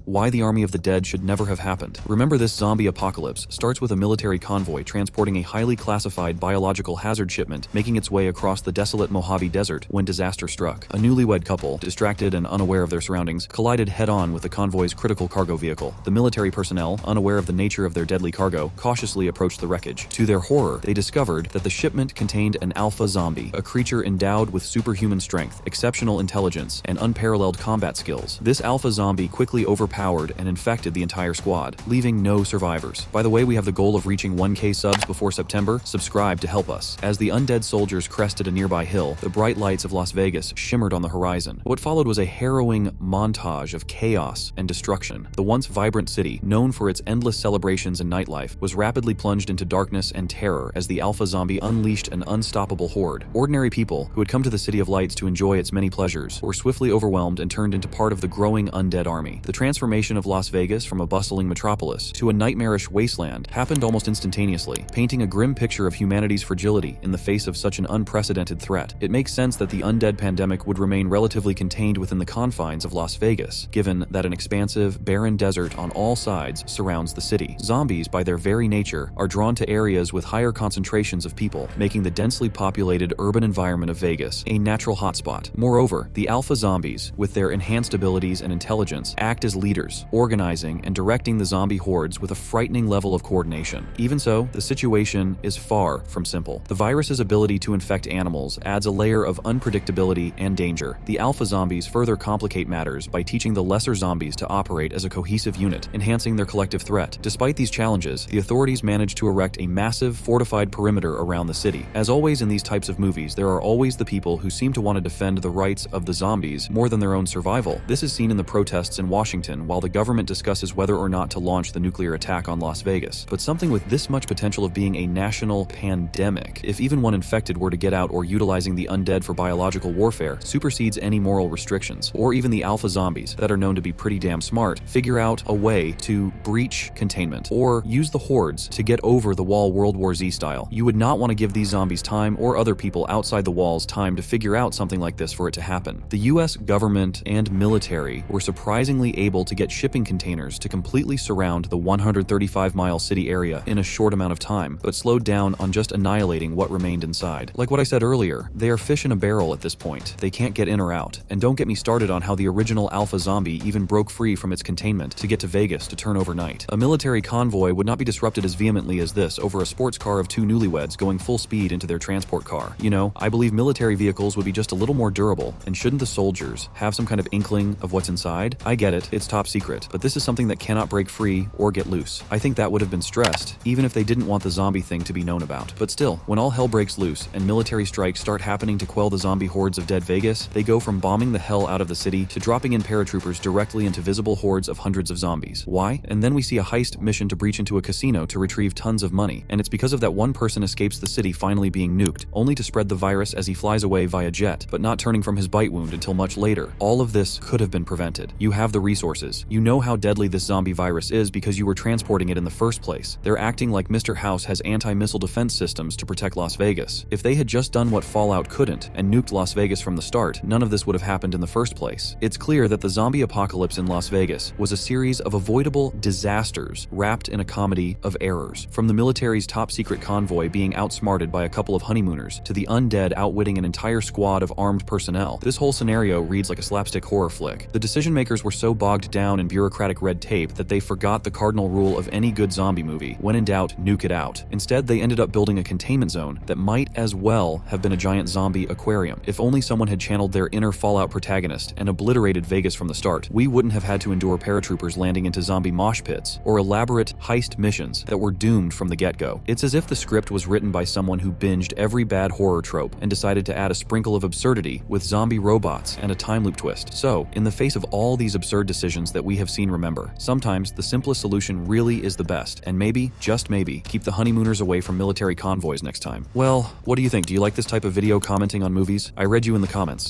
why the army of the dead should never have happened. Remember, this zombie apocalypse starts with a military convoy transporting a highly classified biological hazard shipment making its way across the desolate Mojave Desert when disaster struck. A newlywed couple, distracted and unaware of their surroundings, collided head-on with the convoy's critical cargo vehicle. The military personnel, unaware of the nature of their deadly cargo, cautiously approached the wreckage. To their horror, they discovered that the shipment contained an alpha zombie, a creature endowed with superhuman strength, exceptional intelligence, and unparalleled combat skills. This alpha zombie quickly overpowered and infected the entire squad, leaving no survivors. By the way, we have the goal of reaching 1K subs before September. Subscribe to help us. As the undead soldiers crested a nearby hill, the bright lights of Las Vegas shimmered on the horizon. What followed was a harrowing montage of chaos and destruction. The once vibrant city, known for its endless celebrations and nightlife, was rapidly plunged into darkness and terror as the alpha zombie unleashed an unstoppable horde. Ordinary people who had come to the City of Lights to enjoy its many pleasures were swiftly overwhelmed and turned into part of the growing undead army. The transformation of Las Vegas from a bustling metropolis to a nightmarish wasteland happened almost instantaneously, painting a grim picture of humanity's fragility in the face of such an unprecedented threat. It makes sense that the undead pandemic would remain relatively contained within the confines of Las Vegas, given that an expansive, barren desert on all sides surrounds the city. Zombies, by their very nature, are drawn to areas with higher concentrations of people, making the densely populated urban environment of Vegas a natural hotspot. Moreover, the alpha zombies, with their enhanced abilities and intelligence, act as leaders, organizing and directing the zombie hordes with a frightening level of coordination. Even so, the situation is far from simple. The virus's ability to infect animals adds a layer of unpredictability and danger. The alpha zombies further complicate matters by teaching the lesser zombies to operate as a cohesive unit, enhancing their collective threat. Despite these challenges, the authorities managed to erect a massive, fortified perimeter around the city. As always in these types of movies, there are always the people who seem to want to defend the rights of the zombies more than their own survival. This is seen in the protests in Washington while the government discusses whether or not to launch the nuclear attack on Las Vegas. But something with this much potential of being a national pandemic, if even one infected were to get out or utilizing the undead for biological warfare, supersedes any moral restrictions. Or even the alpha zombies, that are known to be pretty damn smart, figure out a way to breach containment or use the hordes to get over the wall World War Z style. You would not want to give these zombies time, or other people outside the walls time, to figure out something like this for it to happen. The US government and military were surprisingly able to get shipping containers to completely surround the 135-mile city area in a short amount of time, but slowed down on just annihilating what remained inside. Like what I said earlier, they are fish in a barrel at this point. They can't get in or out. And don't get me started on how the original alpha zombie even broke free from its containment to get to Vegas to turn overnight. A military convoy would not be disrupted as vehemently as this over a sports car of two newlyweds going full speed into their transport car. You know, I believe military vehicles would be just a little more durable, and shouldn't the soldiers have some kind of inkling of what's inside? I get it, it's top secret, but this is something that cannot break free or get loose. I think that would have been stressed, even if they didn't want the zombie thing to be known about. But still, when all hell breaks loose and military strikes start happening to quell the zombie hordes of dead Vegas, they go from bombing the hell out of the city to dropping in paratroopers directly into visible hordes of hundreds of zombies. Why? And then we see a heist mission to breach into a casino to retrieve tons of money, and it's because of that one person escapes the city finally being nuked, only to spread the virus as he flies away via jet, but not turning from his bite wound until much later. All of this could have been prevented. You have the resources. You know how deadly this zombie virus is because you were transporting it in the first place. They're acting like Mr. House has anti-missile defense systems to protect Las Vegas. If they had just done what Fallout couldn't and nuked Las Vegas from the start, none of this would have happened in the first place. It's clear that the zombie apocalypse in Las Vegas was a series of avoidable disasters wrapped in a comedy of errors. From the military's top-secret convoy being outsmarted by a couple of honeymooners to the undead outwitting an entire squad of armed personnel, this whole scenario reads like a slapstick horror flick. The decision-makers were so bogged down in bureaucratic red tape that they forgot the cardinal rule of any good zombie movie: when in doubt, nuke it out. Instead, they ended up building a containment zone that might as well have been a giant zombie aquarium. If only someone had channeled their inner Fallout protagonist and obliterated Vegas from the start, we wouldn't have had to endure paratroopers landing into zombie mosh pits or elaborate heist missions that were doomed from the get-go. It's as if the script was written by someone who binged every bad horror trope and decided to add a sprinkle of absurdity with zombie robots and a time loop twist. So, in the face of all these absurd decisions that we have seen, remember, sometimes the simplest solution really is the best, and maybe, just maybe, keep the honeymooners away from military convoys next time. Well, what do you think? Do you like this type of video commenting on movies? I read you in the comments.